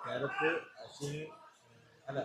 നേരത്തെ അശ്വിനി അല്ല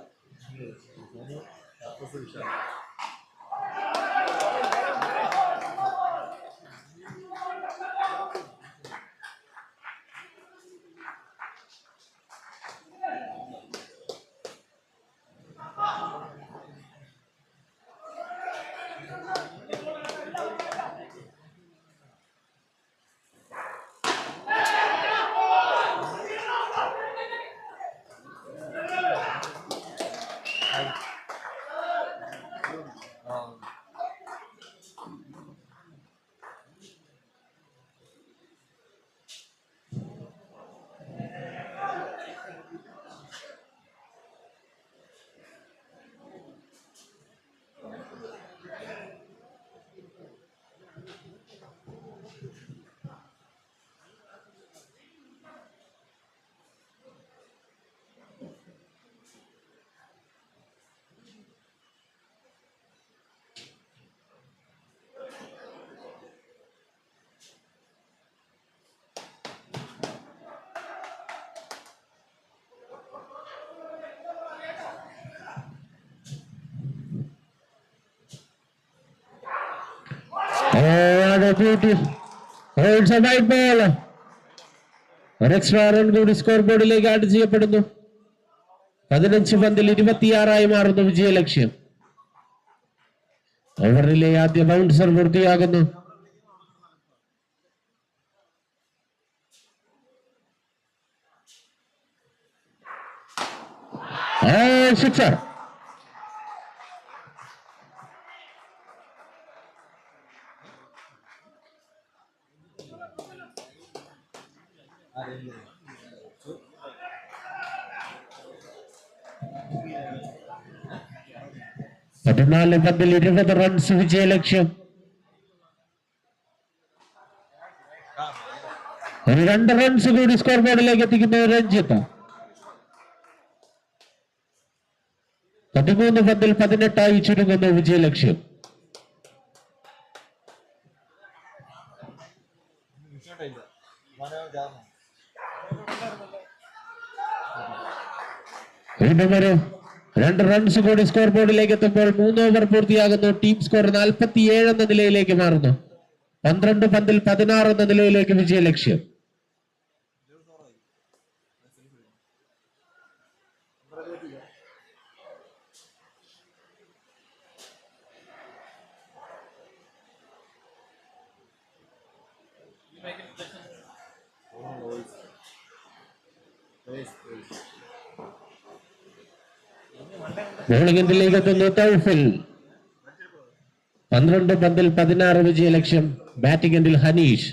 white ball. ഒരു എക്സ്ട്രാ റൺ കൂടി സ്കോർ ബോർഡിലേക്ക് ആഡ് ചെയ്യപ്പെടുന്നു. 15 പന്തിൽ 26 മാറുന്നു വിജയലക്ഷ്യം. ഓവറിലെ ആദ്യ ബൗൺസർ പൂർത്തിയാകുന്നു. സിക്സർ. പതിനാല് പന്തിൽ 20 റൺസ് വിജയലക്ഷ്യം. ഒരു 2 റൺസ് കൂടി സ്കോർ ബോർഡിലേക്ക് എത്തിക്കുന്നു രഞ്ജിത്ത്. 13 പന്തിൽ 18 ചുരുങ്ങുന്നു വിജയലക്ഷ്യം. വീണ്ടും ഒരു 2 റൺസ് കൂടി സ്കോർ ബോർഡിലേക്ക് എത്തുമ്പോൾ 3 ഓവർ പൂർത്തിയാകുന്നു. ടീം സ്കോർ 47 എന്ന നിലയിലേക്ക് മാറുന്നു. 12 പന്തിൽ 16 എന്ന നിലയിലേക്ക് വിജയലക്ഷ്യം. ബോളിംഗ് എൻഡിലേക്ക് എത്തുന്നു തൗഫിൽ. 12 പന്തിൽ 16 വിജയലക്ഷ്യം. ബാറ്റിംഗ് എൻഡിൽ ഹനീഷ്.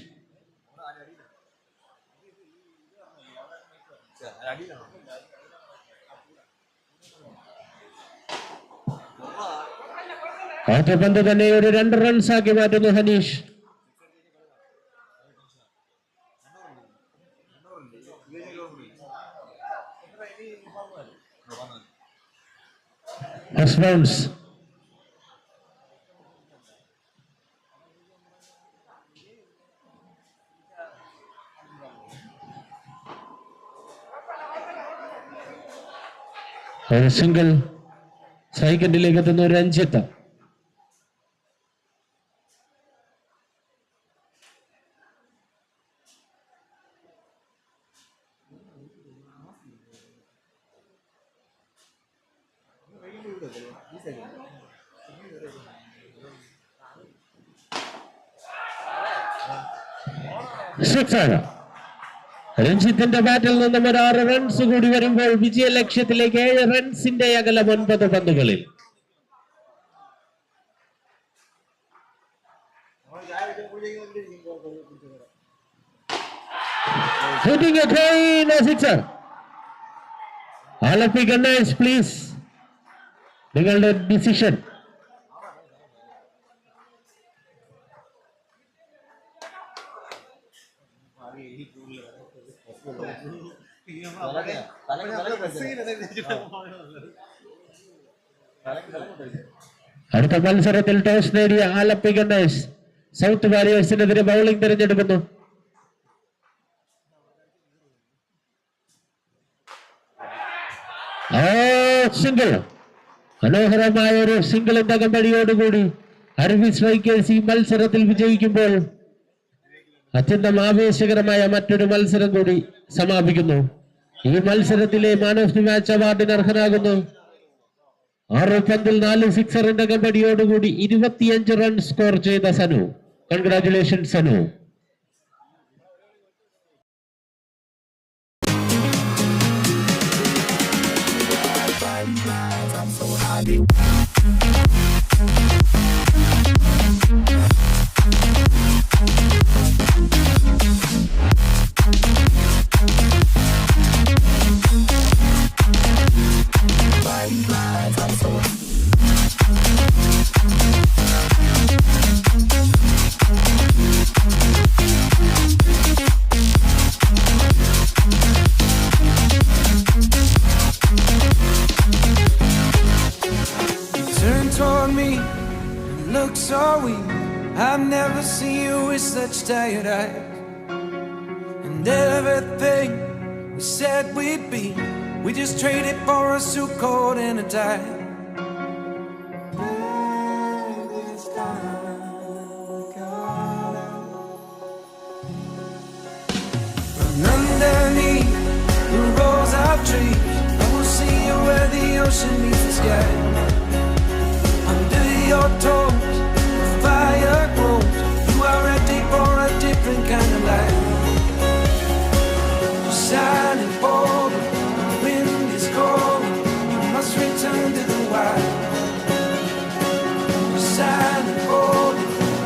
ആദ്യ പന്ത് തന്നെ ഒരു 2 റൺസ് ആക്കി മാറ്റുന്നു ഹനീഷ്. ബൗൺസ്. ഒരു സിംഗിൾ. സെക്കൻഡിലേക്ക് എത്തുന്ന രഞ്ജിത്ത്. രഞ്ജിത്തിന്റെ ബാറ്റിൽ നിന്നും ഒരു 6 റൺസ് കൂടി വരുമ്പോൾ വിജയലക്ഷ്യത്തിലേക്ക് 7 റൺസിന്റെ അകലം 9 പന്തുകളിൽ. Hitting a clean sixer. All of you guys, please. നിങ്ങളുടെ ഡിസിഷൻ. അടുത്ത മത്സരത്തിൽ ടോസ് നേടിയ ആലപ്പി ഗണ്ണേഴ്സ് സൗത്ത് വാരിയേഴ്സിനെതിരെ ബൗളിംഗ് തിരഞ്ഞെടുക്കുന്നു. സിംഗിൾ, മനോഹരമായ ഒരു സിംഗിളിന്റെ അകമ്പടിയോടുകൂടി അരവി സ്ട്രൈക്കേഴ്സ് ഈ മത്സരത്തിൽ വിജയിക്കുമ്പോൾ അത്യന്തം ആവേശകരമായ മറ്റൊരു മത്സരം കൂടി സമാപിക്കുന്നു. ഈ മത്സരത്തിലെ മാൻ ഓഫ് ദി മാച്ച് അവാർഡിന് അർഹനാകുന്നു 6 പന്തിൽ 4 സിക്സറിന്റെ അകമ്പടിയോടുകൂടി 25 റൺ സ്കോർ ചെയ്ത Sanu. Congratulation Sanu. Look so weak, I've never seen you with such tired eyes. And everything we said we'd be, we just traded for a suit coat and a tie. From underneath the rows of trees, I will see you where the ocean meets the sky. Under your toes, the fire grows. You are ready for a different kind of life. You're shining bold, the wind is cold. You must return to the wild. You're shining bold,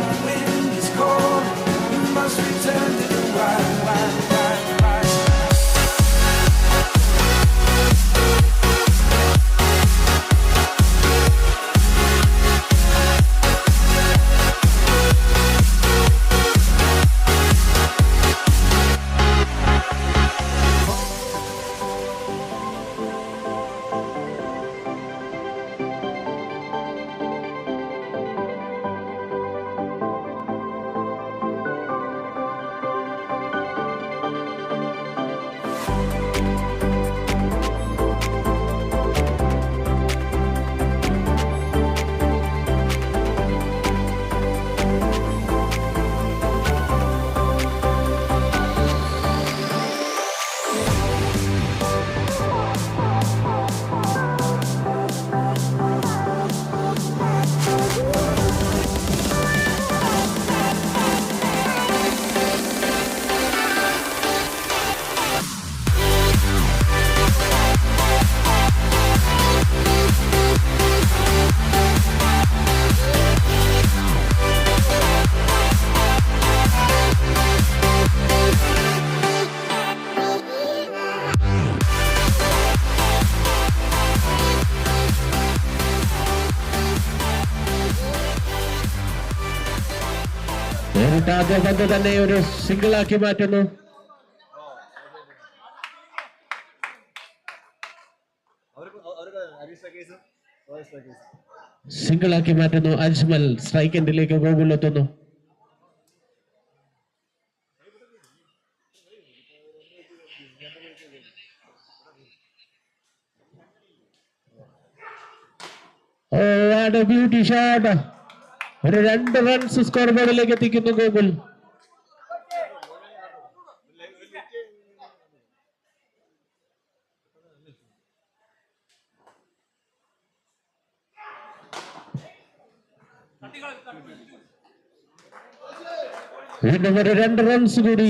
the wind is cold. You must return to the wild, wild, wild, wild. ആദ്യ പന്ത് തന്നെ ഒരു സിംഗിളാക്കി മാറ്റുന്നു. സിംഗിളാക്കി മാറ്റുന്നു. Ajmal strike എൻഡിലേക്ക് ഗോകുലെത്തുന്നു. Beauty shot. ഒരു 2 റൺസ് സ്കോർ ബോർഡിലേക്ക് എത്തിക്കുന്നു ഗോകുൽ. വീണ്ടും ഒരു 2 റൺസ് കൂടി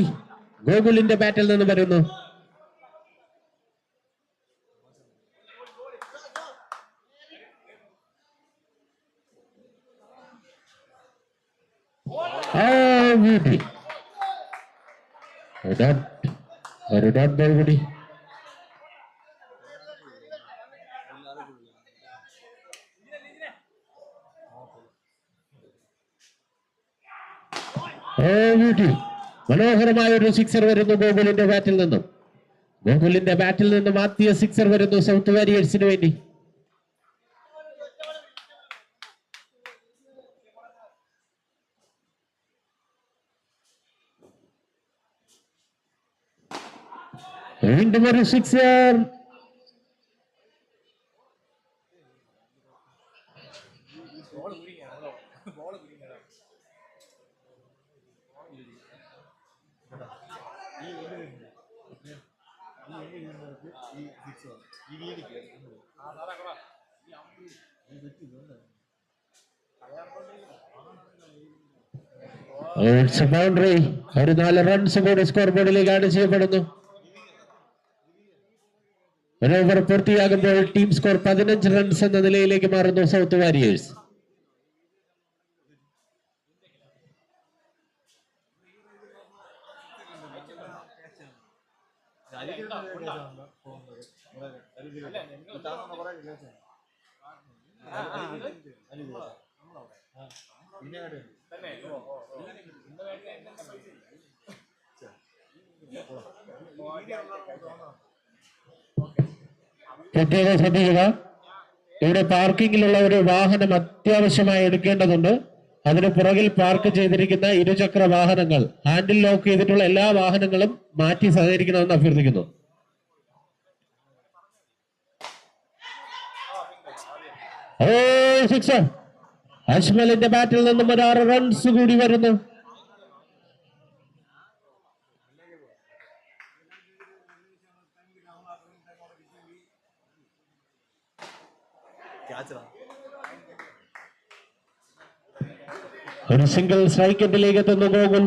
ഗോകുലിന്റെ ബാറ്റിൽ നിന്ന് വരുന്നു. ഒരു ഡോട്ട് ബോൾ കൂടി. മനോഹരമായ ഒരു സിക്സർ വരുന്നു ഗോകുലിന്റെ ബാറ്റിൽ നിന്നും. ഗോകുലിന്റെ ബാറ്റിൽ നിന്നും ആദ്യ സിക്സർ വരുന്നു സൗത്ത് വാരിയേഴ്സിന് വേണ്ടി. വീണ്ടും ഒരു സിക്സർ. ബൗണ്ടറി. ഒരു 4 റൺസ് കൂടി സ്കോർ ബോർഡിലേക്ക് ആഡ് ചെയ്യപ്പെടുന്നു. ഒരു ഓവർ പൂർത്തിയാകുമ്പോൾ ടീം സ്കോർ 15 റൺസ് എന്ന നിലയിലേക്ക് മാറുന്നു സൗത്ത് വാരിയേഴ്സ്. പ്രത്യേകം ശ്രദ്ധിക്കുക, ഇവിടെ പാർക്കിങ്ങിലുള്ള ഒരു വാഹനം അത്യാവശ്യമായി എടുക്കേണ്ടതുണ്ട്. അതിന് പുറകിൽ പാർക്ക് ചെയ്തിരിക്കുന്ന ഇരുചക്ര വാഹനങ്ങൾ, ഹാൻഡിൽ ലോക്ക് ചെയ്തിട്ടുള്ള എല്ലാ വാഹനങ്ങളും മാറ്റി സഹകരിക്കണമെന്ന് അഭ്യർത്ഥിക്കുന്നു. ഓ സിക്സർ. അജ്മലിന്റെ ബാറ്റിൽ നിന്നും ഒരു 6 റൺസ് കൂടി വരുന്നു. ഒരു സിംഗിൾ സ്ട്രൈക്ക് എൻഡിലേക്ക് എത്തുന്നു ഗോകുൽ.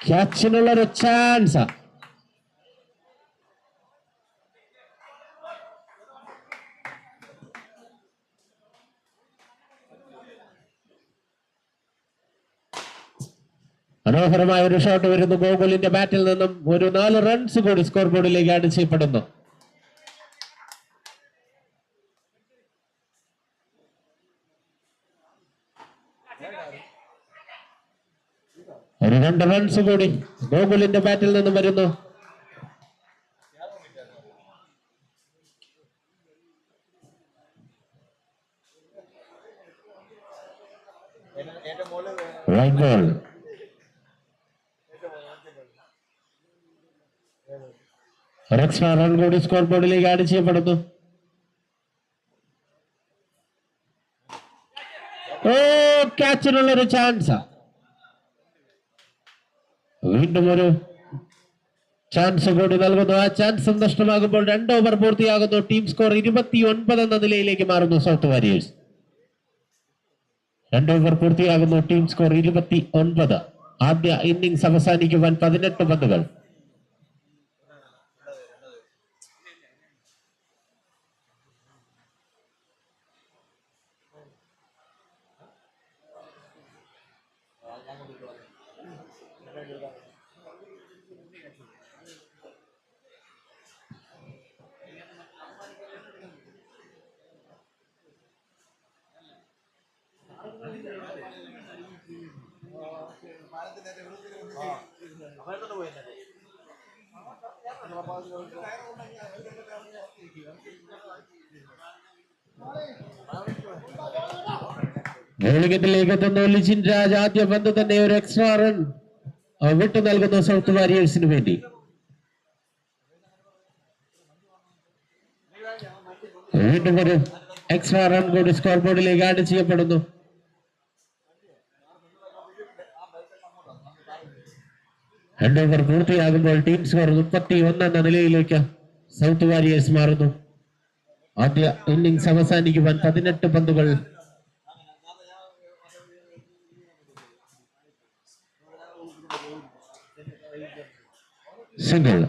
ക്യാച്ചിനുള്ള ഒരു ചാൻസ്. മനോഹരമായ ഒരു ഷോട്ട് വരുന്നു ഗോകുലിന്റെ ബാറ്റിൽ നിന്നും. ഒരു 4 റൺസ് കൂടി സ്കോർ ബോർഡിലേക്ക് ആഡ് ചെയ്യപ്പെടുന്നു. ഒരു 2 റൺസ് കൂടി ഗോകുലിന്റെ ബാറ്റിൽ നിന്നും വരുന്നു. Right ball. എക്സ്ട്രാ റൺ കൂടി സ്കോർ ബോർഡിലേക്ക് ആഡ് ചെയ്യപ്പെടുന്നു. ഓ ക്യാച്ചിനുള്ള ഒരു ചാൻസ്. വീണ്ടും ഒരു ചാൻസ് കൂടി നൽകുന്നു. ആ ചാൻസ് നഷ്ടമാകുമ്പോൾ 2 ഓവർ പൂർത്തിയാകുന്നു. ടീം സ്കോർ 29 എന്ന നിലയിലേക്ക് മാറുന്നു സൗത്ത് വാരിയേഴ്സ്. 2 ഓവർ പൂർത്തിയാകുന്നു. Team score 29. ആദ്യ ഇന്നിംഗ്സ് അവസാനിക്കുവാൻ 18 പന്തുകൾ. ബോളിംഗിലേക്ക് എത്തുന്നു ലിജിൻ രാജ്. ആദ്യ പന്ത് തന്നെ ഒരു എക്സ്ട്രാ റൺ വിട്ടു നൽകുന്നു സൗത്ത് വാരിയേഴ്സിന് വേണ്ടി. വീണ്ടും ഒരു എക്സ്ട്രാ റൺ കൂടി സ്കോർ ബോർഡിലേക്ക് ആഡ് ചെയ്യപ്പെടുന്നു. രണ്ട് ഓവർ പൂർത്തിയാകുമ്പോൾ ടീം സ്കോർ 31 എന്ന നിലയിലേക്ക് സൗത്ത് വാരിയേഴ്സ് മാറുന്നു. ആദ്യ ഇന്നിംഗ്സ് അവസാനിക്കുവാൻ 18 പന്തുകൾ. സിംഗിൾ.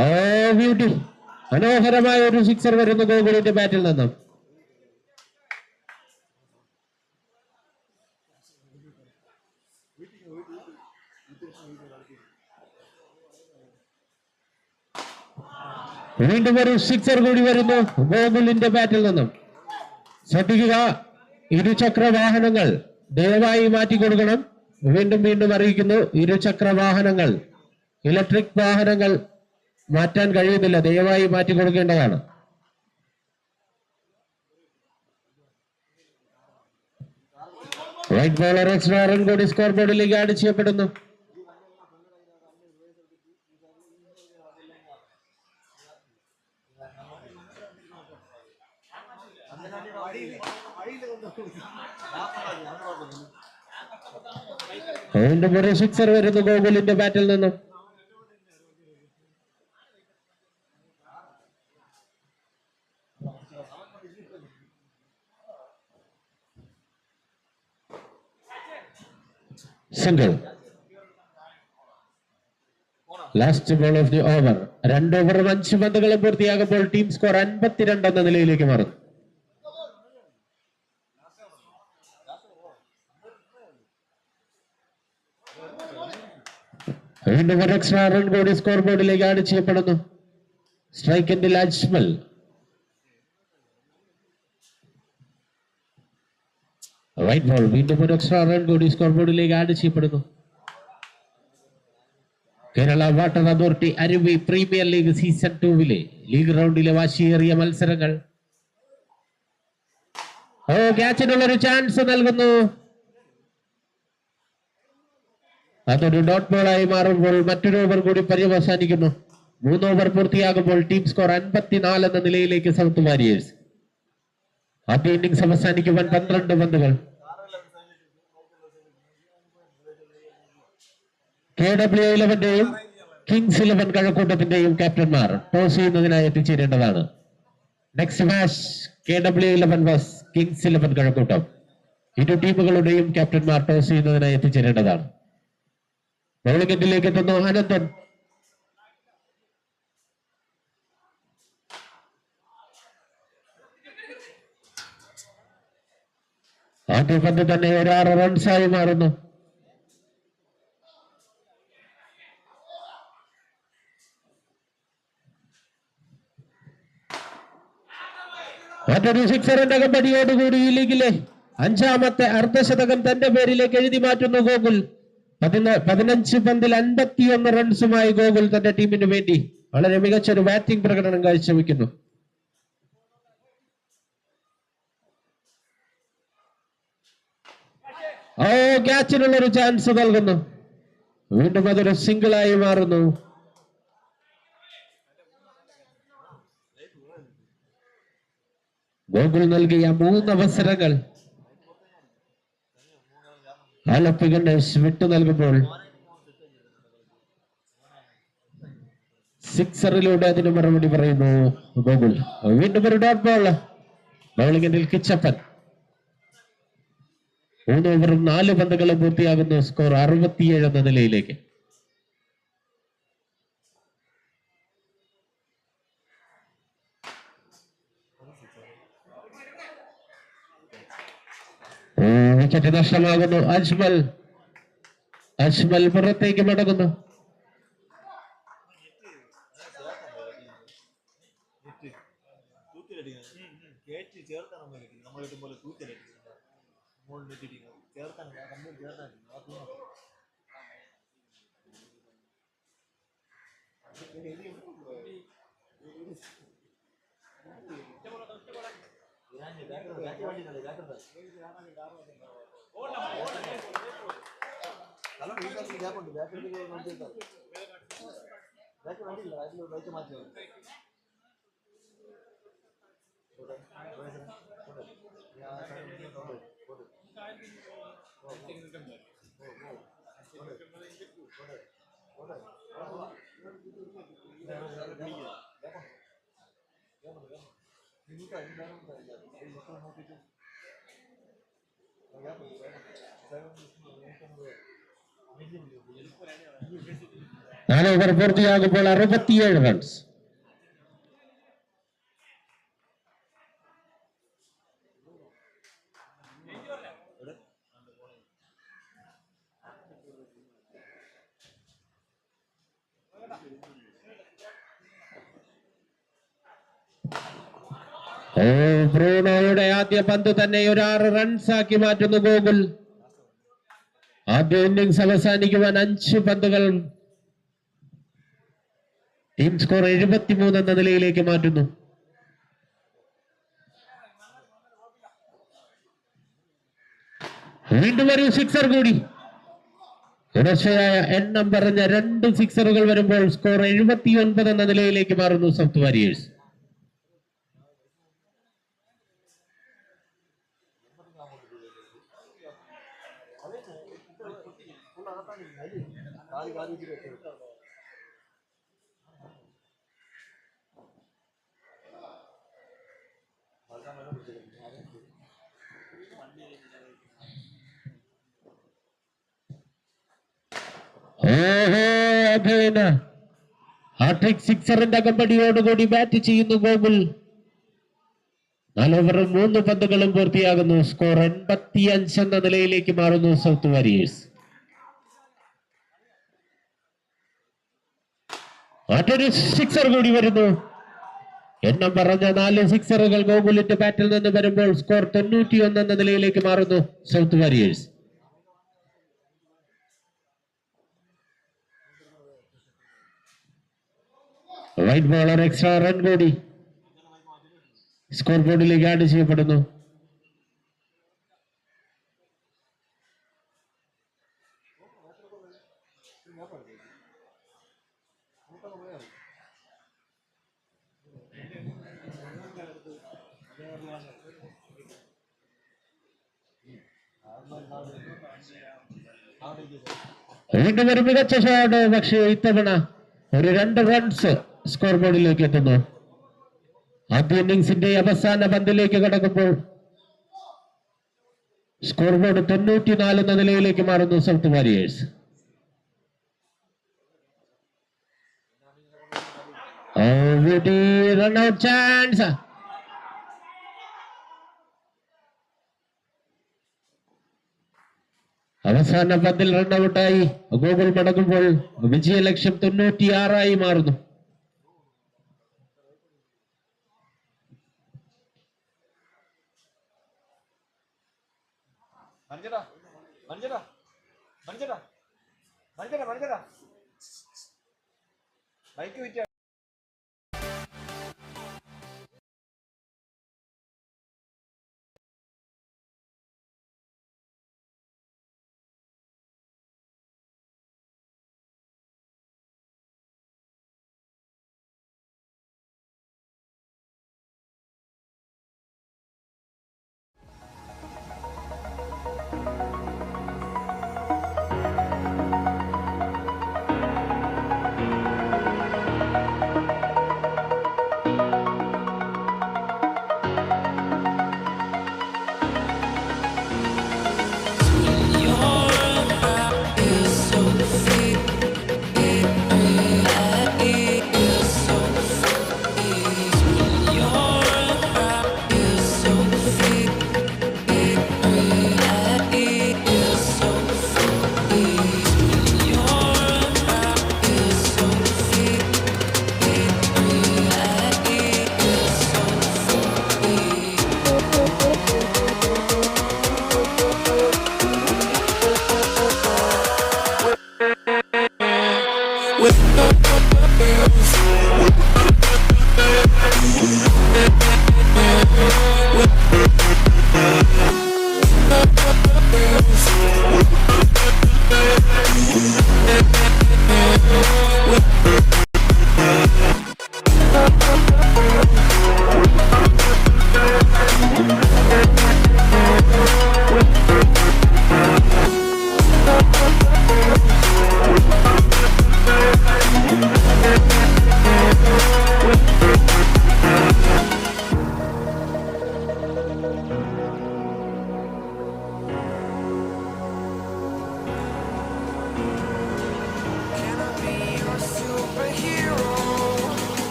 ഓ ബ്യൂട്ടി, മനോഹരമായ ഒരു സിക്സർ വരുന്നു ഗോകുലിന്റെ ബാറ്റിൽ നിന്നും. വീണ്ടും ഒരു സിക്സർ കൂടി വരുന്നു ഗോകുലിന്റെ ബാറ്റിൽ നിന്നും. ശ്രദ്ധിക്കുക, ഇരുചക്ര വാഹനങ്ങൾ ദയവായി മാറ്റിക്കൊടുക്കണം. വീണ്ടും വീണ്ടും അറിയിക്കുന്നു, ഇരുചക്ര വാഹനങ്ങൾ, ഇലക്ട്രിക് വാഹനങ്ങൾ മാറ്റാൻ കഴിയുന്നില്ല, ദയവായി മാറ്റിക്കൊടുക്കേണ്ടതാണ്. വൈറ്റ് ബോളർ എക്സ്ട്രാ റൺ കൂടി സ്കോർ ബോർഡിലേക്ക് ആഡ് ചെയ്യപ്പെടുന്നു. വീണ്ടും ഒരു സിക്സർ വരുന്നു ഗോകുലിന്റെ ബാറ്റിൽ നിന്നും. Single. Last ball of the over. 2 ഓവറും 5 പന്തുകളും പൂർത്തിയാകുമ്പോൾ ടീം സ്കോർ 52 എന്ന നിലയിലേക്ക് മാറും. വീണ്ടും ഒരു എക്സ്ട്രാ റൺ കൂടി സ്കോർ ബോർഡിലേക്ക് ആഡ് ചെയ്യപ്പെടുന്നു. സ്ട്രൈക്ക് എൻഡിൽ അജ്മൽ. Wide ball. വീണ്ടും ഒരു എക്സ്ട്രാ റൺ കൂടി സ്കോർ ബോർഡിലേക്ക് ആഡ് ചെയ്യപ്പെടുന്നു. Kerala water authority Aruvi premier league season 2 league റൗണ്ടിലെ വാശിയേറിയ മത്സരങ്ങൾ. ക്യാച്ചിനുള്ളൊരു ചാൻസ് നൽകുന്നു. അതൊരു ഡോട്ട് ബോളായി മാറുമ്പോൾ മറ്റൊരു ഓവർ കൂടി പര്യവസാനിക്കുന്നു. 3 ഓവർ പൂർത്തിയാകുമ്പോൾ ടീം സ്കോർ 54 എന്ന നിലയിലേക്ക് സൗത്ത് വാരിയേഴ്സ്. ആദ്യ ഇന്നിംഗ്സ് അവസാനിക്കുവാൻ 12 പന്തുകൾ. KW11ന്റെയും കിങ്സ് 11 കഴക്കൂട്ടത്തിന്റെയും ക്യാപ്റ്റന്മാർ ടോസ് ചെയ്യുന്നതിനായി എത്തിച്ചേരേണ്ടതാണ്. Next match KW11 vs kings 11 Kazhakkoottam. ഇരു ടീമുകളുടെയും ക്യാപ്റ്റന്മാർ ടോസ് ചെയ്യുന്നതിനായി എത്തിച്ചേരേണ്ടതാണ്. ബൗളിംഗ് എൻഡിലേക്ക് എത്തുന്നു അനന്തൻ. ആദ്യ പന്ത് തന്നെ ഒരു 6 റൺസായി മാറുന്നു. മറ്റൊരു സിക്സറിന്റെ കമ്പടിയോടുകൂടി ഈ ലീഗിലെ 5ാമത്തെ അർദ്ധശതകം തന്റെ പേരിലേക്ക് എഴുതി മാറ്റുന്നു ഗോകുൽ. 15 പന്തിൽ 51 റൺസുമായി ഗോകുൽ തന്റെ ടീമിന് വേണ്ടി വളരെ മികച്ചൊരു ബാറ്റിംഗ് പ്രകടനം കാഴ്ചവെക്കുന്നു. ക്യാച്ചിനുള്ളൊരു ചാൻസ് നൽകുന്നു. വീണ്ടും അതൊരു സിംഗിളായി മാറുന്നു. ഗോകുൽ നൽകിയ 3 അവസരങ്ങൾ ആലപ്പി ഗണേഷ് വിട്ടു നൽകുമ്പോൾ സിക്സറിലൂടെ അതിന് മറുപടി പറയുന്നു ഗോകുൽ. വീണ്ടും ഒരു ഡോട്ട് ബോൾ. ബൗളിംഗിൽ കിച്ചപ്പൻ. 3 ഓവറും 4 പന്തുകളും പൂർത്തിയാകുന്നു. സ്കോർ 67 എന്ന നിലയിലേക്ക്. വിക്കറ്റ് നഷ്ടമാകുന്നു. അജ്മൽ പുറത്തേക്ക് മടങ്ങുന്നു. 4 ഓവർ പൂർത്തിയാകുമ്പോൾ 67 റൺസ്. ബ്രൂണോയുടെ ആദ്യ പന്ത് തന്നെ ഒരു 6 റൺസ് ആക്കി മാറ്റുന്നു ഗോകുൽ. ആദ്യ ഇന്നിംഗ്സ് അവസാനിക്കുവാൻ 5 പന്തുകൾ. ടീം സ്കോർ 73 എന്ന നിലയിലേക്ക് മാറ്റുന്നു. വീണ്ടും ഒരു സിക്സർ കൂടി. തുടർച്ചയായ എണ്ണം പറഞ്ഞ 2 സിക്സറുകൾ വരുമ്പോൾ സ്കോർ 79 എന്ന നിലയിലേക്ക് മാറുന്നു സൗത്ത് വാരിയേഴ്സ്. ഹാട്രിക് സിക്സറിന്റെ അകമ്പടിയോടുകൂടി ബാറ്റ് ചെയ്യുന്നു ഗോകുൽ. 4 ഓവർ 3 പന്തുകളും പൂർത്തിയാകുന്നു. സ്കോർ 85 എന്ന നിലയിലേക്ക് മാറുന്നു സൗത്ത് വാരിയേഴ്സ്. മറ്റൊരു സിക്സർ കൂടി വരുന്നു. എണ്ണം പറഞ്ഞ 4 സിക്സറുകൾ ഗോകുലിന്റെ ബാറ്റിൽ നിന്ന് വരുമ്പോൾ സ്കോർ 91 എന്ന നിലയിലേക്ക് മാറുന്നു south warriors. White bowler extra run കൂടി സ്കോർ ബോർഡിലേക്ക് ആഡ് ചെയ്യപ്പെടുന്നു. വീണ്ടും ഒരു മികച്ച ഷോട്ട്. പക്ഷേ ഇത്തവണ ഒരു 2 റൺസ് സ്കോർ ബോർഡിലേക്ക് എത്തുന്നു. ആദ്യ ഇന്നിംഗ്സിന്റെ അവസാന പന്തിലേക്ക് കടക്കുമ്പോൾ സ്കോർ ബോർഡ് 94 എന്ന നിലയിലേക്ക് മാറുന്നു south warriors. Run out chance. അവസാന പന്തിൽ റൺഔട്ടായി ഗോകുൽ മടങ്ങുമ്പോൾ വിജയലക്ഷ്യം 96 മാറുന്നു.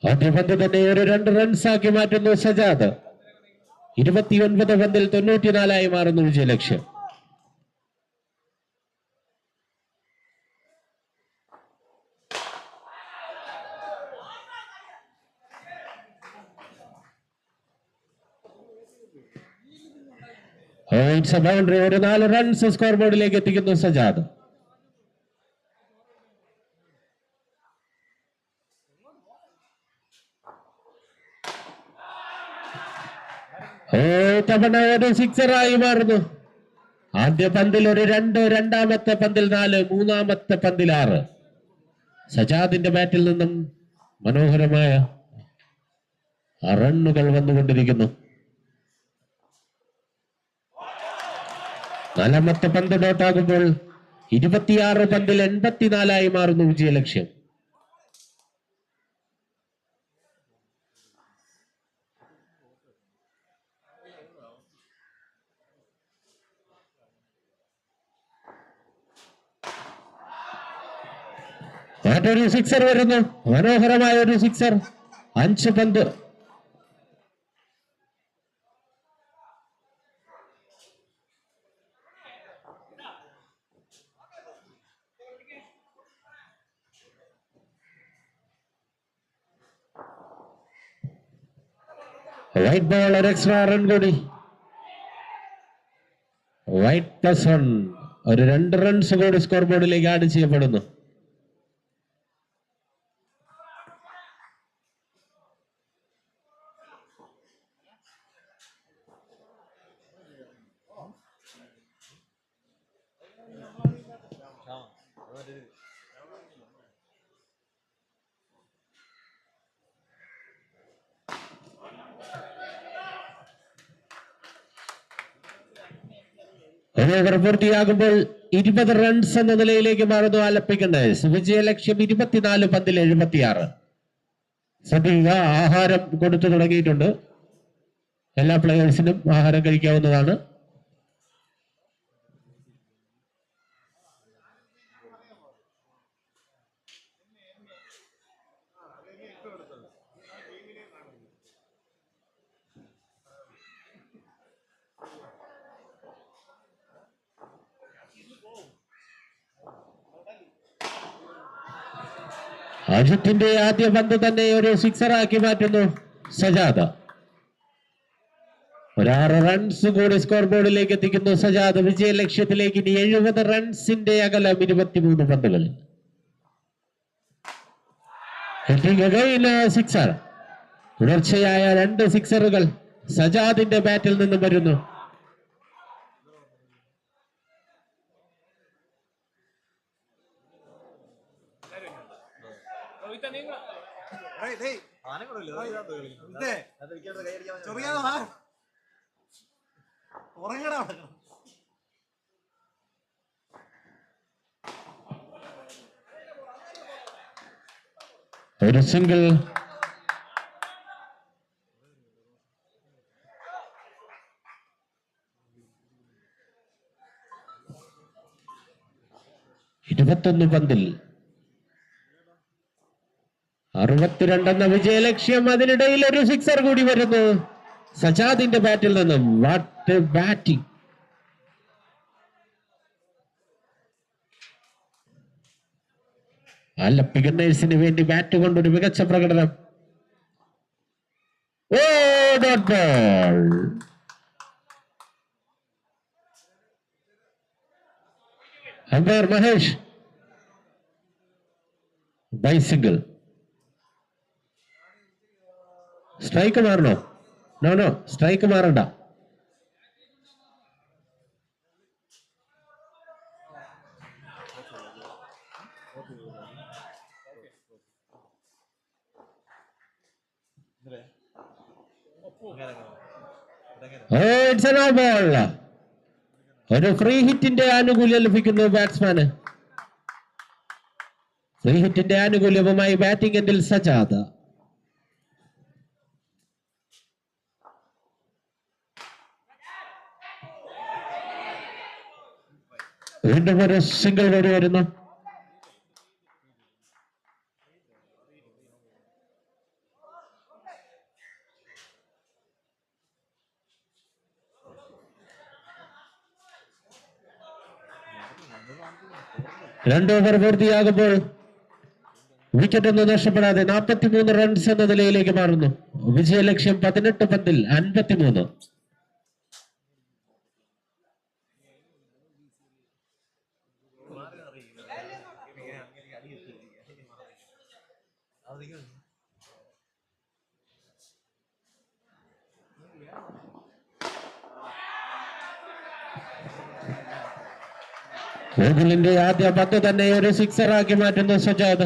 ആദ്യ പന്ത് തന്നെ ഒരു 2 റൺസാക്കി മാറ്റുന്നു സജാദ്. 29 പന്തിൽ 94 മാറുന്നു വിജയലക്ഷ്യം. ബൗണ്ടറി ഒരു 4 റൺസ് സ്കോർ ബോർഡിലേക്ക് എത്തിക്കുന്നു സജാദ്. തവണ ഒരു സിക്സറായി മാറുന്നു. ആദ്യ പന്തിൽ ഒരു 2, രണ്ടാമത്തെ പന്തിൽ 4, മൂന്നാമത്തെ പന്തിൽ 6. സജാദിന്റെ ബാറ്റിൽ നിന്നും മനോഹരമായ റണ്ണുകൾ വന്നുകൊണ്ടിരിക്കുന്നു. 4ാമത്തെ പന്ത് ഡോട്ടാകുമ്പോൾ 26 പന്തിൽ 84 മാറുന്നു വിജയലക്ഷ്യം. മറ്റൊരു സിക്സർ വരുന്നു, മനോഹരമായ ഒരു സിക്സർ. 5 പന്ത്. വൈറ്റ് ബോൾ, ഒരു എക്സ്ട്രാ റൺ കൂടി. വൈറ്റ് +1, ഒരു 2 റൺസ് കൂടി സ്കോർ ബോർഡിലേക്ക് ആഡ് ചെയ്യപ്പെടുന്നു. ഓവർ പൂർത്തിയാകുമ്പോൾ 20 റൺസ് എന്ന നിലയിലേക്ക് മാറുന്നു ആലപ്പിക്കണ്ടേഴ്സ്. വിജയലക്ഷ്യം 24 പന്തിൽ 76. സദ്യ ആഹാരം കൊടുത്തു തുടങ്ങിയിട്ടുണ്ട്. എല്ലാ പ്ലെയേഴ്സിനും ആഹാരം കഴിക്കാവുന്നതാണ്. അജിത്തിന്റെ ആദ്യ പന്ത് തന്നെ ഒരു സിക്സറാക്കി മാറ്റുന്നു സജാദ്. ഒരു 6 റൺസ് കൂടി സ്കോർ ബോർഡിലേക്ക് എത്തിക്കുന്നു സജാദ്. വിജയലക്ഷ്യത്തിലേക്ക് ഇനി 70 റൺസിന്റെ അകലം 23 പന്തുകളിൽ. സിക്സർ. തുടർച്ചയായ 2 സിക്സറുകൾ സജാദിന്റെ ബാറ്റിൽ നിന്നും വരുന്നു. ഒരു സിംഗിൾ. പന്തിൽ 62 എന്ന വിജയലക്ഷ്യം. അതിനിടയിൽ ഒരു സിക്സർ കൂടി വരുന്നു സജാദിന്റെ ബാറ്റിൽ നിന്നും. What batting! ആലപ്പിക്കണ്ടേഴ്സിന് വേണ്ടി ബാറ്റ് കൊണ്ടൊരു മികച്ച പ്രകടനം. ഓ, dot ball. Umpire Mahesh. Bye single. Strike മാറണോ? നോ, സ്ട്രൈക്ക് മാറണ്ട. ഒരു ഫ്രീ ഹിറ്റിന്റെ ആനുകൂല്യം ലഭിക്കുന്നു ബാറ്റ്സ്മാന്. ഫ്രീ ഹിറ്റിന്റെ ആനുകൂല്യവുമായി ബാറ്റിംഗ് എൻഡിൽ സജാദ്. വീണ്ടും ഒരു സിംഗിൾ കൂടി വരുന്നു. 2 ഓവർ പൂർത്തിയാകുമ്പോൾ വിക്കറ്റ് ഒന്നും നഷ്ടപ്പെടാതെ 43 റൺസ് എന്ന നിലയിലേക്ക് മാറുന്നു. വിജയലക്ഷ്യം 18 പന്തിൽ 53. ഗോകുലിന്റെ ആദ്യ പന്ത് തന്നെ ഒരു സിക്സർ ആക്കി മാറ്റുന്നു സജാദ്.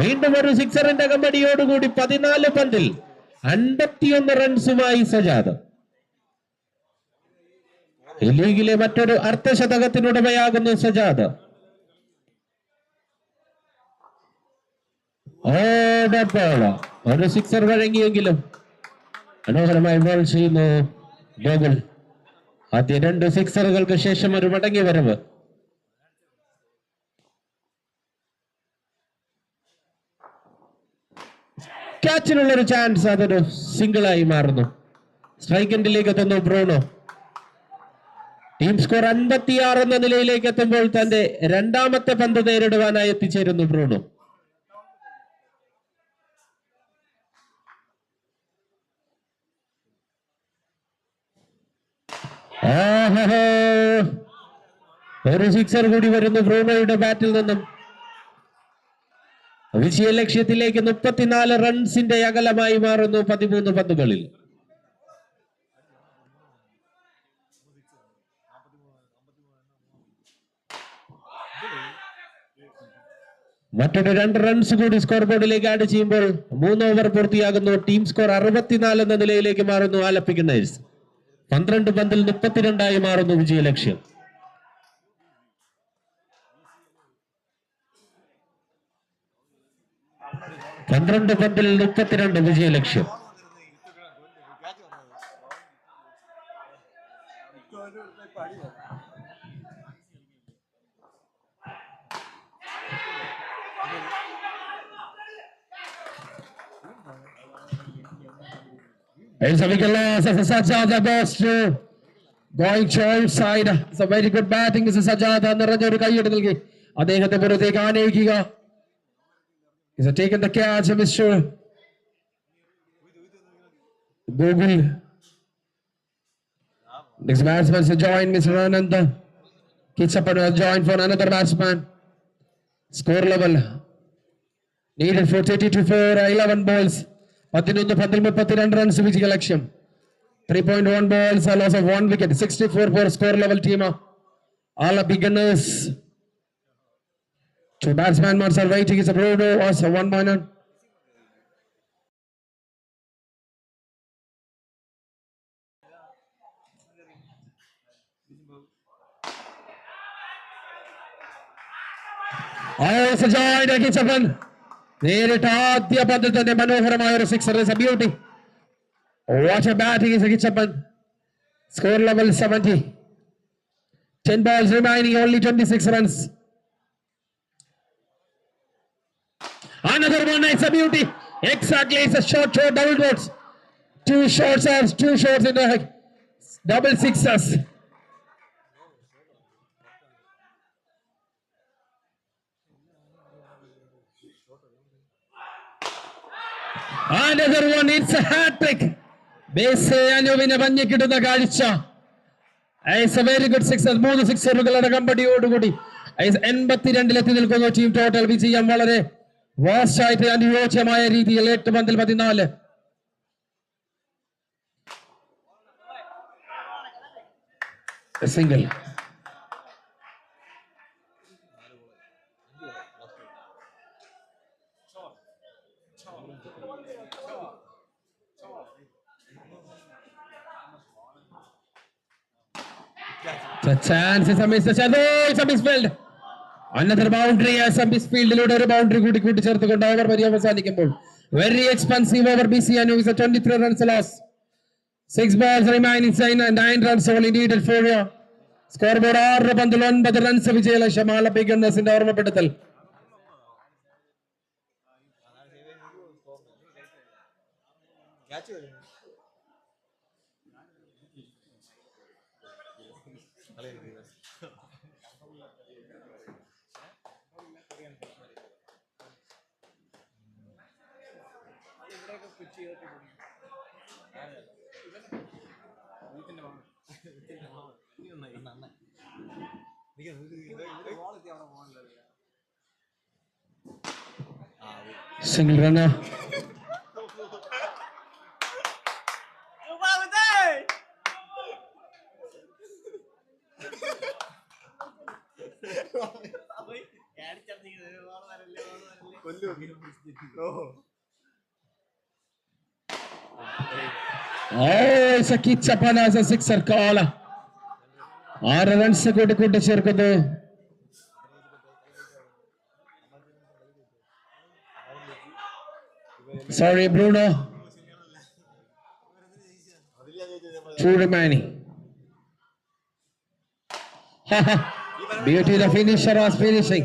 വീണ്ടും ഒരു സിക്സറിന്റെ കമ്പടിയോടുകൂടി 14 പന്തിൽ 51 റൺസുമായി സജാദ് ഈ ലീഗിലെ മറ്റൊരു അർദ്ധശതകത്തിനുടമയാകുന്നു സജാദ്. ഒരു സിക്സർ വഴങ്ങിയെങ്കിലും മനോഹരമായി ബോൾ ചെയ്യുന്നു ഗോകുൽ. ആദ്യ 2 സിക്സറുകൾക്ക് ശേഷം ഒരു മടങ്ങി വരവ്. ക്യാച്ചിനുള്ളൊരു ചാൻസ്, അതൊരു സിംഗിളായി മാറുന്നു. സ്ട്രൈക്ക് എൻഡിലേക്ക് എത്തുന്നു ബ്രൂണോ. ടീം സ്കോർ 56 എന്ന നിലയിലേക്ക് എത്തുമ്പോൾ തന്റെ രണ്ടാമത്തെ പന്ത് നേരിടുവാനായി എത്തിച്ചേരുന്നു ബ്രൂണോ. ഒരു സിക്സർ കൂടി വരുന്നു ബ്രൂണോയുടെ ബാറ്റിൽ നിന്നും. വിജയ ലക്ഷ്യത്തിലേക്ക് 34 റൺസിന്റെ അകലമായി മാറുന്നു 13 പന്തുകളിൽ. മറ്റൊരു 2 റൺസ് കൂടി സ്കോർ ബോർഡിലേക്ക് ആഡ് ചെയ്യുമ്പോൾ 3 ഓവർ പൂർത്തിയാകുന്നു. ടീം സ്കോർ 64 എന്ന നിലയിലേക്ക് മാറുന്നു ആലപ്പിക്കുന്നേഴ്സ്. 12 പന്തിൽ 32 മാറുന്നു വിജയലക്ഷ്യം. പന്ത്രണ്ട് പന്തിൽ 32 വിജയലക്ഷ്യം. It's a big loss as Sajjad goes to going to outside. It's a very good batting. It's Sajjad നിറഞ്ഞൊരു കൈയ്യടി നൽകി അദ്ദേഹത്തെ പുറത്തേക്ക് ആനയിക്കുക. He's taken the catch, Mr. Gogul. Next batsman is joined, Mr. Anand. Kitchapan has joined for another batsman. Score level needed for 32 for 11 balls. 11 പന്തിൽ 32 runs വിജയലക്ഷ്യം. 3.1 balls, a loss of 1 wicket. 64 for score level team. All beginners. 2 batsmen are waiting. It's a Bruno or 1 minor. It's a joy to Kitchapan. നേരിട്ട് ആദ്യ പന്തിൽ തന്നെ മനോഹരമായ ഒരു sixer. Is A beauty. What a batting is a Kitchapan. Score level 70. 10 balls remaining, only 26 runs. Another one, it's a beauty. Exactly, it's a short, double dots. 2 shots in the double sixes. Another one, it's a hat-trick. Base അനുവിനെ വഞ്ഞി കിട്ടുന്ന കാഴ്ച. It's a very good sixes. 3 സിക്സറുകളുടെ കമ്പടിയോടുകൂടി 82 നിൽക്കുന്നു team. Total വിജയം വളരെ വാസ്റ്റായിട്ട് അനുയോജ്യമായ രീതിയിൽ 8 പന്തിൽ 14. Single. The chance is a miss. It's a misfield. Another boundary as a misfield. ഒരു ബൗണ്ടറി കൂടി കൂട്ടിച്ചേർത്തുകൊണ്ട് ഓവർ വരി അവസാനിക്കുമ്പോൾ very expensive over B C Anu. 23 runs loss. 6 balls remaining, 9 runs only needed for you. Score board 6 പന്തിൽ 9 runs വിജയലക്ഷ്യം. ആലപ്പിക്കുന്നതിന്റെ ഓർമ്മപ്പെടുത്തൽ. Catch വരുന്നു Single runner. Oh, it's a Kitsapana as a sixer call. 6 runs കൂട്ടിച്ചേർക്കുന്നു. Sorry, Bruno. 2 remaining. Beauty, the finisher was finishing.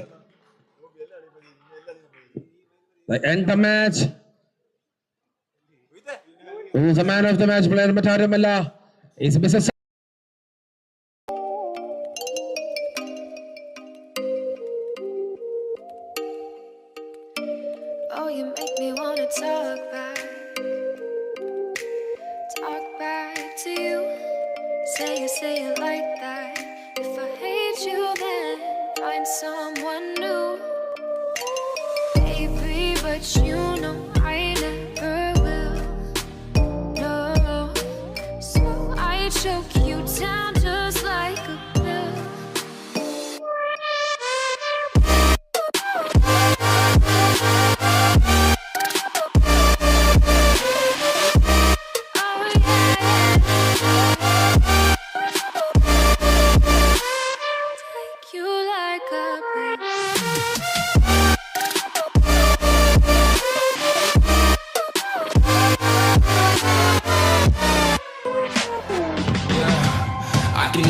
They end the match. Who's the man of the match player? Mataramalla is Mr. Oh, you make me wanna talk back to you. Say it like that. If I hate you, then find someone new. Baby, but you know I never will. No, so I choke you down just like a pill.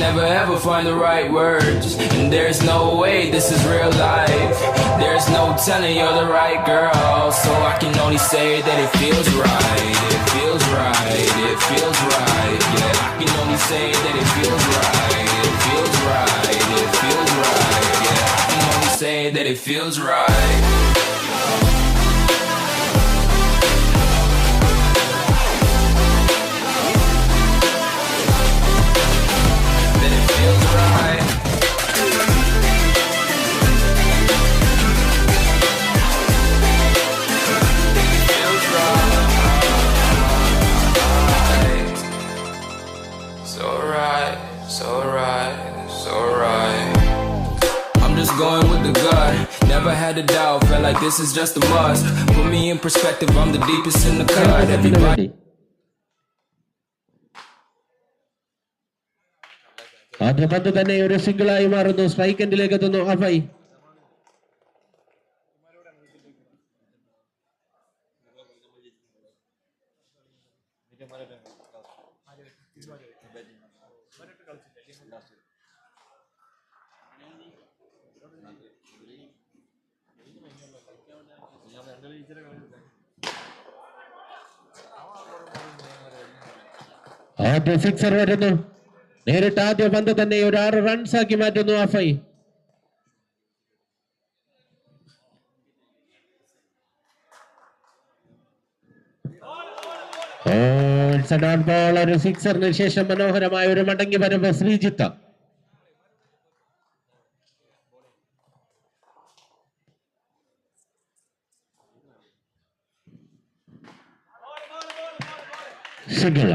Never ever find the right words, and there's no way this is real life. There's no telling you're the right girl, so I can only say that it feels right. It feels right. It feels right. Yeah, I can only say that it feels right. It feels right. It feels right. Yeah, I can only say that it feels right. Going with the gut, never had a doubt, felt like this is just a must. Put me in perspective, I'm the deepest in the cut. Everybody. ആദ്യ പന്ത് തന്നെ ഒരു സിംഗിളായി മാറുന്നു. Strike എൻഡിലേക്ക് എത്തുന്നു അഫൈ. ആദ്യ sixer വരുന്നു. നേരിട്ട് ആദ്യ പന്ത് തന്നെ ഒരു 6 റൺസ് ആക്കി മാറ്റുന്നു അഫൈ. ബോൾ ഒരു സിക്സറിന് ശേഷം മനോഹരമായ ഒരു മടങ്ങി വരവ് ശ്രീജിത്ത്. സിംഗിൾ.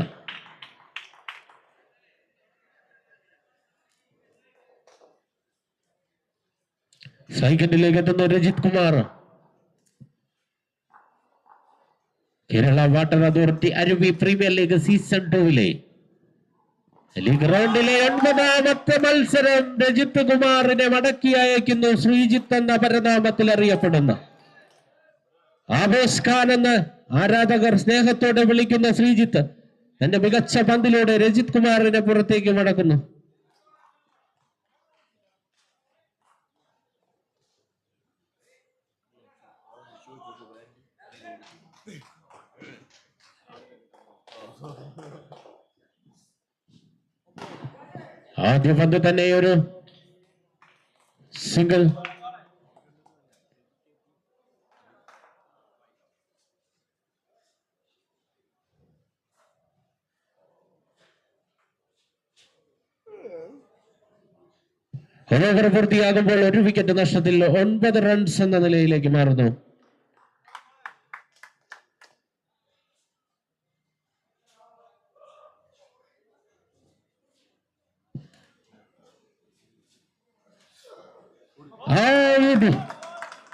സെക്കൻഡിലേക്ക് എത്തുന്നു Rajith Kumar. Kerala water authority Aruvi premier league season 2 league റൗണ്ടിലെ 9ാമത്തെ മത്സരം രജിത് കുമാറിനെ മടക്കി അയക്കുന്നു. ശ്രീജിത്ത് എന്ന പരനാമത്തിൽ അറിയപ്പെടുന്ന ആബോസ് ഖാൻ എന്ന് ആരാധകർ സ്നേഹത്തോടെ വിളിക്കുന്ന ശ്രീജിത്ത് തന്റെ മികച്ച പന്തിലൂടെ രജിത് കുമാറിനെ പുറത്തേക്ക് മടക്കുന്നു. ആദ്യ പന്ത് തന്നെ ഒരു സിംഗിൾ. ഓവർ പൂർത്തിയാകുമ്പോൾ ഒരു വിക്കറ്റ് നഷ്ടത്തിൽ 9 റൺസ് എന്ന നിലയിലേക്ക് മാറുന്നു.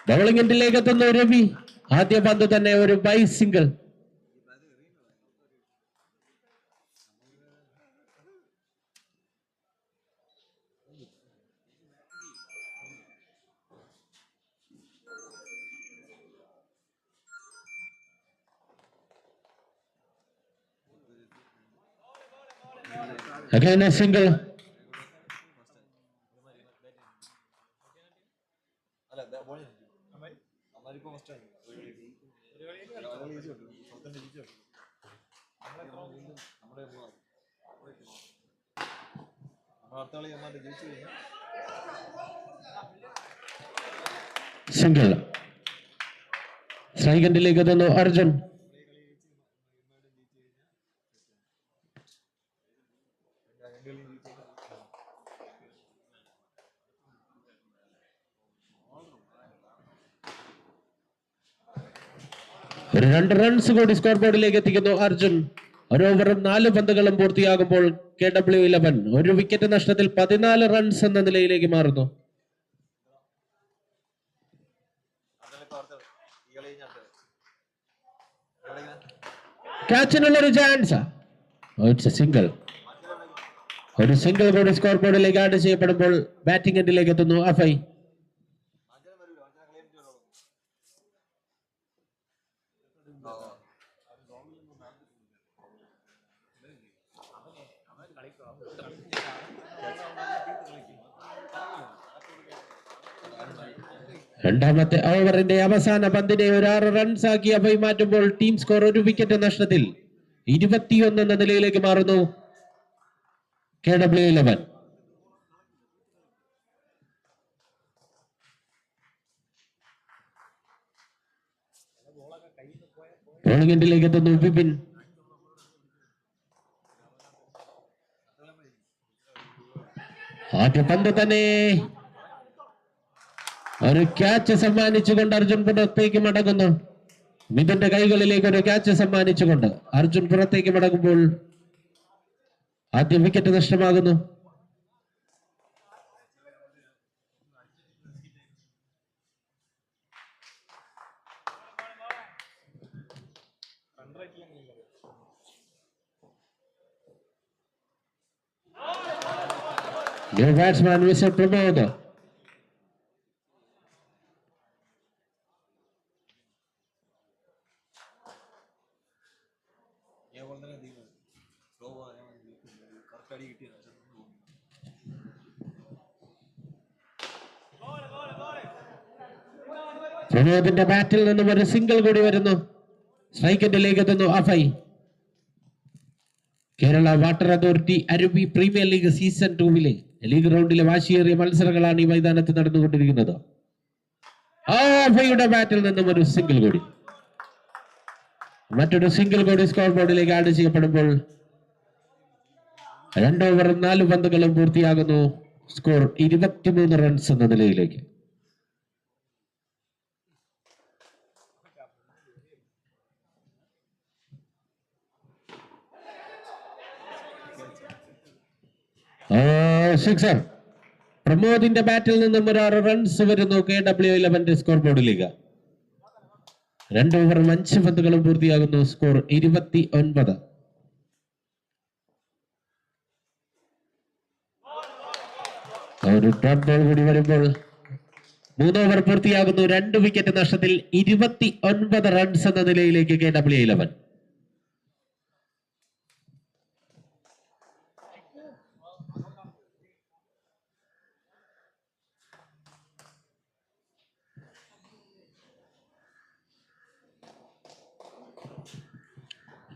ബൗളിംഗ് എൻഡിലേക്ക് എത്തുന്നു രവി. ആദ്യ പന്ത് തന്നെ ഒരു bye single. Again a single. Single. Strike എൻഡിലേക്ക് എത്തുന്നു അർജുൻ. ഒരു 2 റൺസ് കൂടി സ്കോർ ബോർഡിലേക്ക് എത്തിക്കുന്നു അർജുൻ. ഒരു ഓവറും 4 പന്തുകളും പൂർത്തിയാകുമ്പോൾ KW11 ഒരു വിക്കറ്റ് നഷ്ടത്തിൽ 14 റൺസ് എന്ന നിലയിലേക്ക് മാറുന്നു. ക്യാച്ചിനുള്ള ഒരു ചാൻസ്. സിംഗിൾ. ഒരു സിംഗിൾ കൂടി സ്കോർ ബോർഡിലേക്ക് ആഡ് ചെയ്യപ്പെടുമ്പോൾ ബാറ്റിംഗ് എൻഡിലേക്ക് എത്തുന്നു അഫൈ. രണ്ടാമത്തെ ഓവറിന്റെ അവസാന പന്തിനെ ഒരു 6 റൺസ് ആക്കി അഫൈ മാറ്റുമ്പോൾ ടീം സ്കോർ ഒരു വിക്കറ്റ് നഷ്ടത്തിൽ 21 എന്ന നിലയിലേക്ക് മാറുന്നു KW11. ബോളിംഗ് എൻഡിലേക്ക് എത്തുന്നു വിപിൻ. ആദ്യ പന്ത് തന്നെ ഒരു ക്യാച്ച് സമ്മാനിച്ചുകൊണ്ട് അർജുൻ പുറത്തേക്ക് മടങ്ങുന്നു. മിഥുന്റെ കൈകളിലേക്ക് ഒരു ക്യാച്ച് സമ്മാനിച്ചുകൊണ്ട് അർജുൻ പുറത്തേക്ക് മടങ്ങുമ്പോൾ ആദ്യ വിക്കറ്റ് നഷ്ടമാകുന്നു. New batsman Mr. Pramod. പ്രമോദിന്റെ ബാറ്റിൽ നിന്നും ഒരു സിംഗിൾ കൂടി വരുന്നു. സ്ട്രൈക്ക് എൻഡിലേക്ക് എത്തുന്നു അഫൈ. Kerala water authority Aruvi premier league season 2 league റൗണ്ടിലെ വാശിയേറിയ മത്സരങ്ങളാണ് ഈ മൈതാനത്ത് നടന്നുകൊണ്ടിരിക്കുന്നത്. അഫൈയുടെ ബാറ്റിൽ നിന്നും ഒരു സിംഗിൾ കൂടി. മറ്റൊരു സിംഗിൾ കൂടി സ്കോർ ബോർഡിലേക്ക് ആഡ് ചെയ്യപ്പെടുമ്പോൾ 2 ഓവറും 4 പന്തുകളും പൂർത്തിയാകുന്നു. സ്കോർ 23 റൺസ് എന്ന നിലയിലേക്ക്. സിക്സർ. പ്രമോദിന്റെ ബാറ്റിൽ നിന്നും ഒരു 6 റൺസ് വരുന്നു KW11 സ്കോർ ബോർഡിലേക്ക്. 2 ഓവറും 5 പന്തുകളും പൂർത്തിയാകുന്നു. സ്കോർ 29. ഒരു ഡോട്ട് ബോൾ കൂടി വരുമ്പോൾ 3 ഓവർ പൂർത്തിയാകുന്നു. 2 വിക്കറ്റ് നഷ്ടത്തിൽ 29 റൺസ് എന്ന നിലയിലേക്ക് KW11.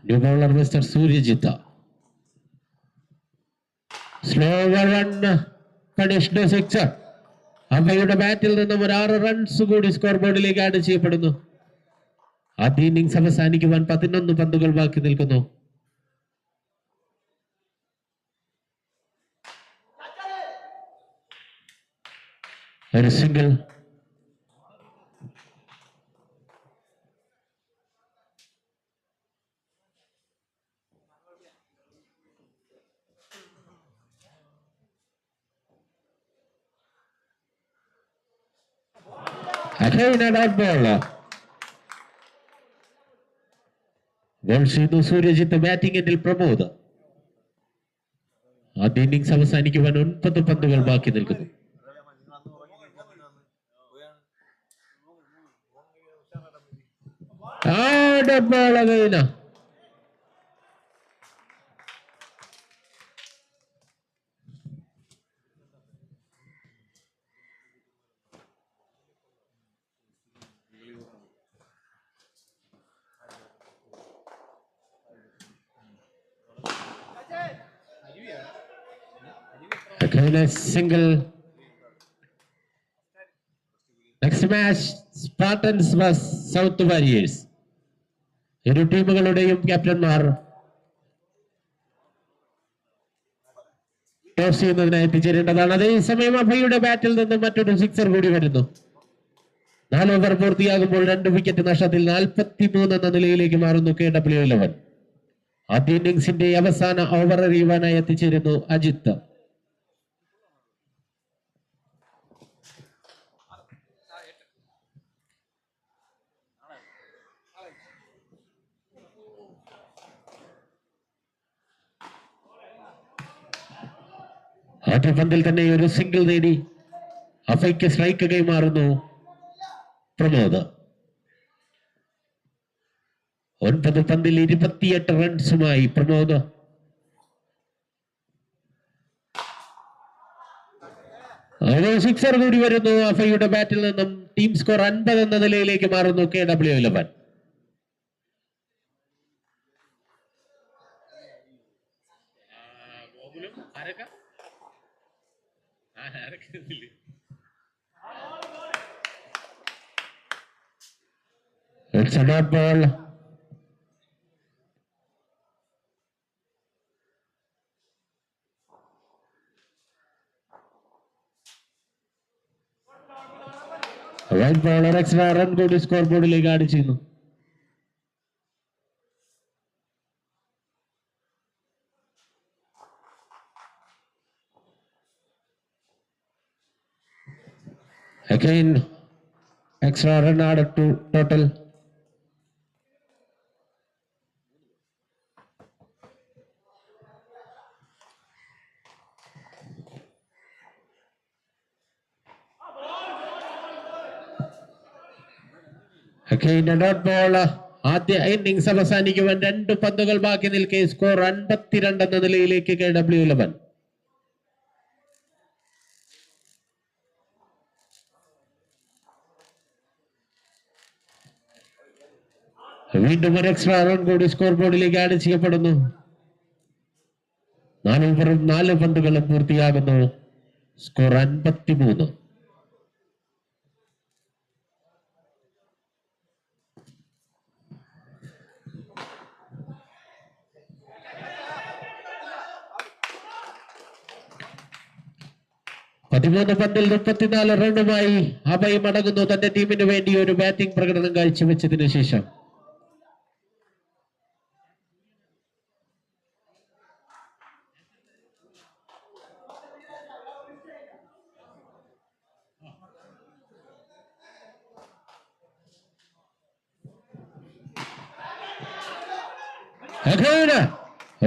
New bowler Mr. Suryajit. Slower 1 unpunished sixer. അവയുടെ ബാറ്റിൽ നിന്നും ഒരു 6 റൺസ് കൂടി സ്കോർ ബോർഡിലേക്ക് ആഡ് ചെയ്യപ്പെടുന്നു. ആദ്യ ഇന്നിംഗ്സ് അവസാനിക്കുവാൻ 11 പന്തുകൾ ബാക്കി നിൽക്കുന്നു. ഒരു സിംഗിൾ. ഗോൾ ചെയ്തു സൂര്യജിത്ത്. ബാറ്റിംഗ് എൻഡിൽ പ്രമോദ്. ആദ്യ ഇന്നിംഗ്സ് അവസാനിക്കുവാൻ 9 പന്തുകൾ ബാക്കി നിൽക്കുന്നു. Single. Next match, Spartans vs South Warriors. ഇരു ടീമുകളുടെയും ക്യാപ്റ്റന്മാർ ടോസ് ചെയ്യുന്നതിനായി എത്തിച്ചേരേണ്ടതാണ്. അതേസമയം അഭയുടെ ബാറ്റിൽ നിന്ന് മറ്റൊരു സിക്സർ കൂടി വരുന്നു. 4 ഓവർ പൂർത്തിയാകുമ്പോൾ 2 വിക്കറ്റ് നഷ്ടത്തിൽ 43 എന്ന നിലയിലേക്ക് മാറുന്നു KW11. ആദ്യ ഇന്നിംഗ്സിന്റെ അവസാന ഓവർ എറിയുവാനായി എത്തിച്ചേരുന്നു അജിത്ത്. ആദ്യ പന്തിൽ തന്നെ ഒരു സിംഗിൾ നേടി അഫയ്ക്ക് സ്ട്രൈക്ക് കൈമാറുന്നു പ്രമോദ്. 9 പന്തിൽ 28 റൺസുമായി പ്രമോദ്. ഒരു സിക്സർ കൂടി വരുന്നു അഫയുടെ ബാറ്റിൽ നിന്നും. ടീം സ്കോർ 50 എന്ന നിലയിലേക്ക് മാറുന്നു KW11. It's a dot ball. Right bowler extra run കൂടി സ്കോർ ബോർഡിലേക്ക് ആഡ് ചെയ്യുന്നു. Again, extra run added to total. Again, a dot ball. ആദ്യ ഇന്നിംഗ്സ് അവസാനിക്കുവാൻ 2 പന്തുകൾ ബാക്കി നിൽക്കെ സ്കോർ 52 എന്ന നിലയിലേക്ക് KW11. വീണ്ടും ഒരു എക്സ്ട്രാ റൺ കൂടി സ്കോർ ബോർഡിലേക്ക് ആഡ് ചെയ്യപ്പെടുന്നു. 4 ഓവറും 4 പന്തുകളും പൂർത്തിയാകുന്നു. സ്കോർ 53. പന്തിൽ 34 റണ്ണുമായി അഭയ് മടങ്ങുന്നു തന്റെ ടീമിന് വേണ്ടി ഒരു ബാറ്റിംഗ് പ്രകടനം കാഴ്ചവെച്ചതിനു ശേഷം.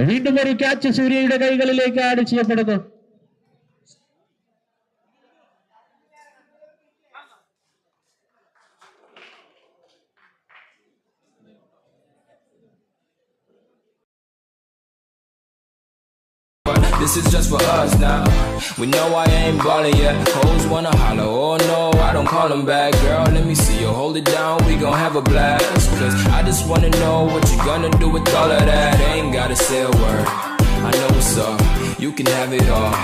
വീണ്ടും ഒരു ക്യാച്ച് സൂര്യയുടെ കൈകളിലേക്ക് ആഡ് ചെയ്യപ്പെടുന്നു. This is just for us now. We know I ain't ballin' yet. Hoes wanna holler, oh no, I don't call them back. Girl, let me see you hold it down, we gon' have a blast. Cause I just wanna know what you gonna do with all of that. Ain't gotta say a word, I know what's up, you can have it all.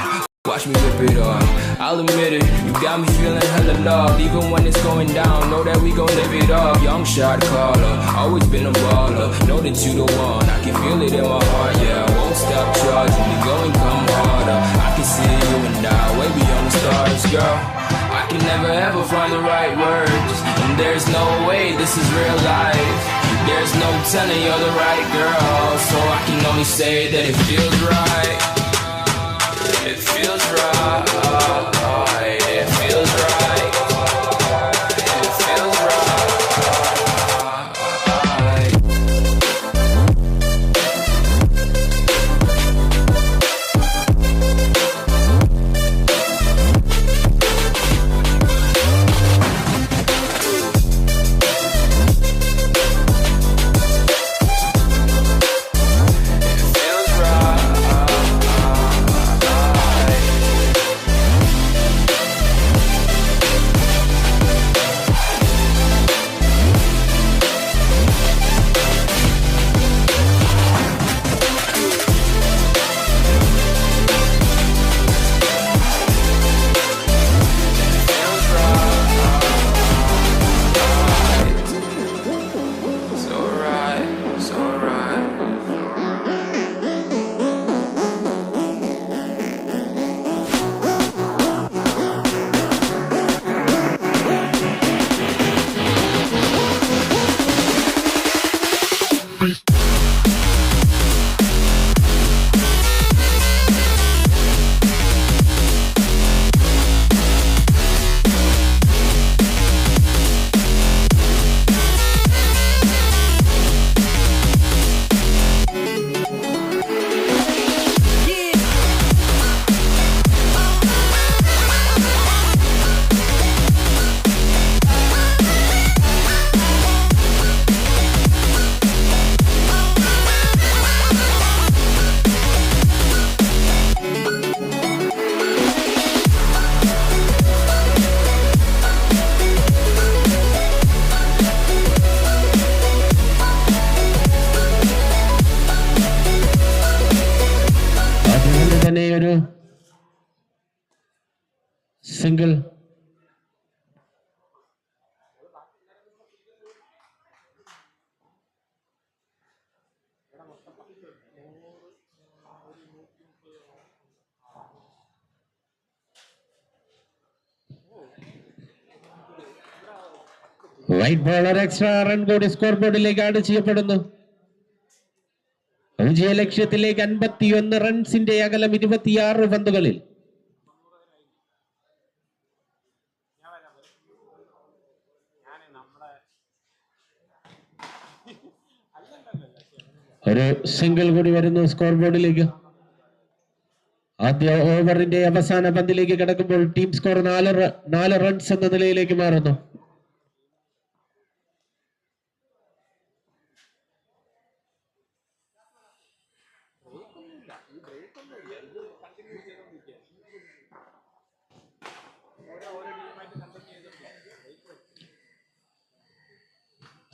Watch me rip it off, I'll admit it. You got me feeling hella loved, even when it's going down. Know that we gon' live it up. Young shot caller, always been a baller. Know that you the one, I can feel it in my heart. Yeah, I won't stop charging, we going come harder. I can see you and I, way beyond the stars, girl. I can never ever find the right words, and there's no way this is real life. There's no telling you're the right girl, so I can only say that it feels right. It feels right. It feels right. It feels right. Single. White bowler extra run കൂടി score ബോർഡിലേക്ക് add ചെയ്യപ്പെടുന്നു. വിജയ ലക്ഷ്യത്തിലേക്ക് 51 റൺസിന്റെ അകലം 26 പന്തുകളിൽ. ഒരു single കൂടി വരുന്നു score ബോർഡിലേക്ക്. ആദ്യ ഓവറിന്റെ അവസാന പന്തിലേക്ക് കടക്കുമ്പോൾ ടീം സ്കോർ 4 റൺസ് എന്ന നിലയിലേക്ക് മാറുന്നു.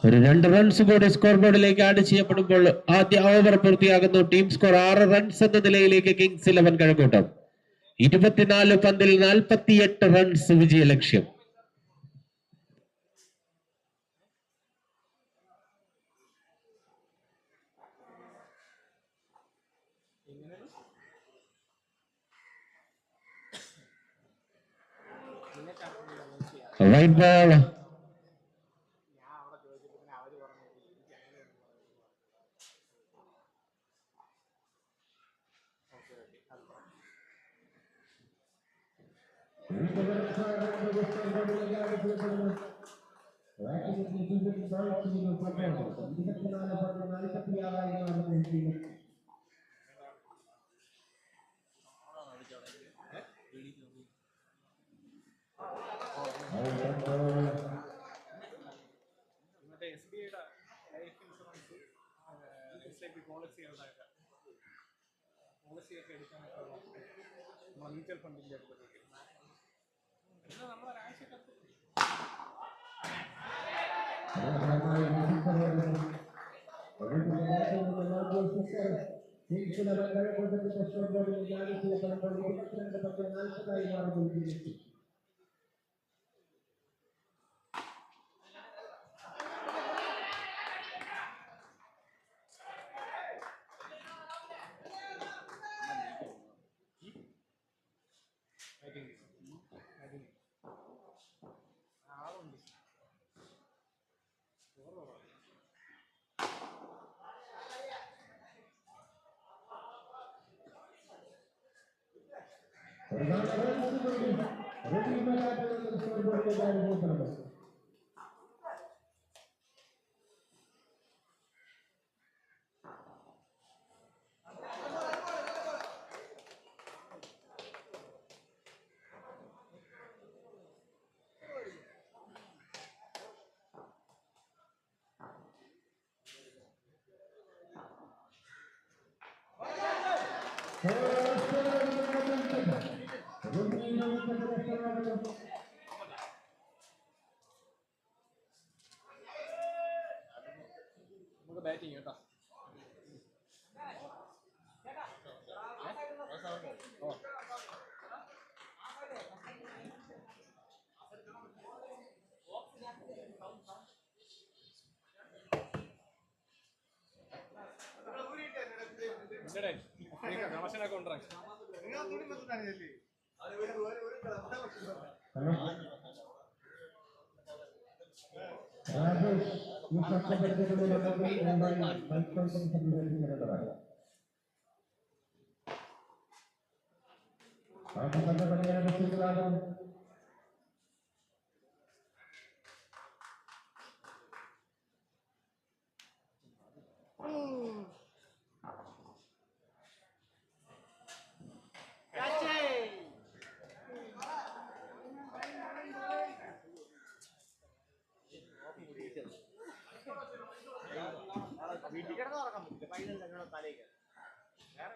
ഒരു 2 റൺസ് കൂടി സ്കോർ ബോർഡിലേക്ക് ആഡ് ചെയ്യപ്പെടുമ്പോൾ ആദ്യ ഓവർ പൂർത്തിയാകുന്നു. ടീം സ്കോർ 6 റൺസ് എന്ന നിലയിലേക്ക് കിങ്സ് 11 കഴക്കൂട്ടം. 24 പന്തിൽ 48 റൺസ് വിജയ ലക്ഷ്യം. White ball. ബാറ്റിംഗ് കേട്ടോ. കണക്ഷനൊക്കെ ഉണ്ടാ വീട്ടിൽ കിടന്ന് ഉറക്കാൻ പറ്റില്ല. പൈസ തലേക്ക് വേറെ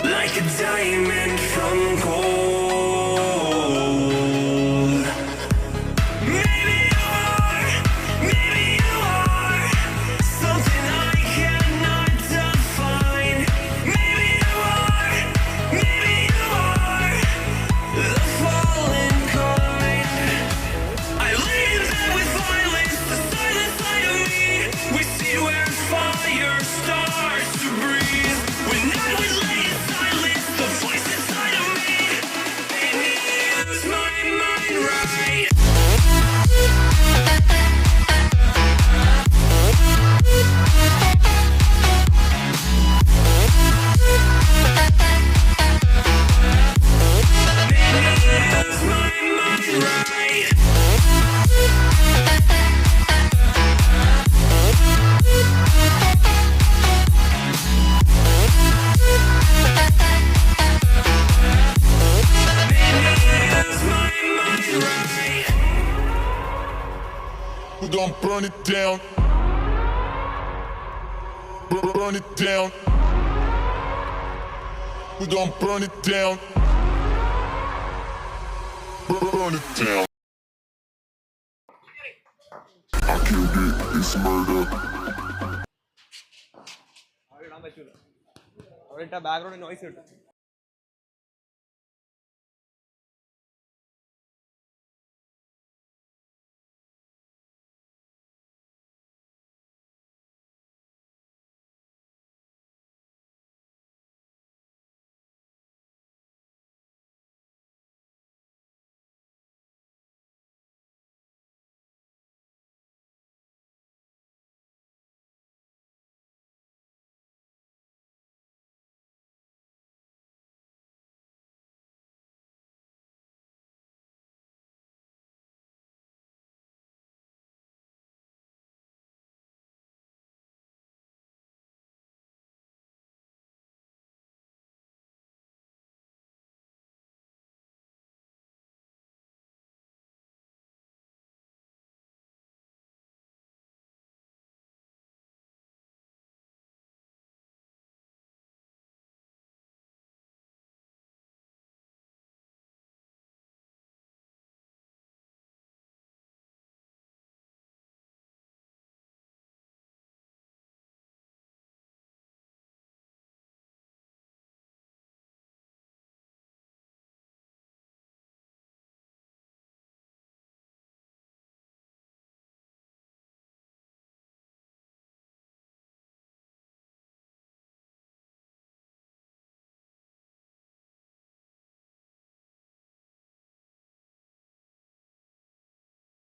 like a diamond from gold. Maybe you are something I cannot define. Maybe you are the fallen kind. I lay in bed with violence, the silent side of me. We see where fire starts to breathe. When I would lay in silence, the voice inside of me made me use my mind right. We're gonna burn it down. Burn it down. We're gonna burn it down. Burn it down. I killed it, it's murder. ഇടാൻ പറ്റൂല അവിടെ ഇട്ട background noise കിട്ടും.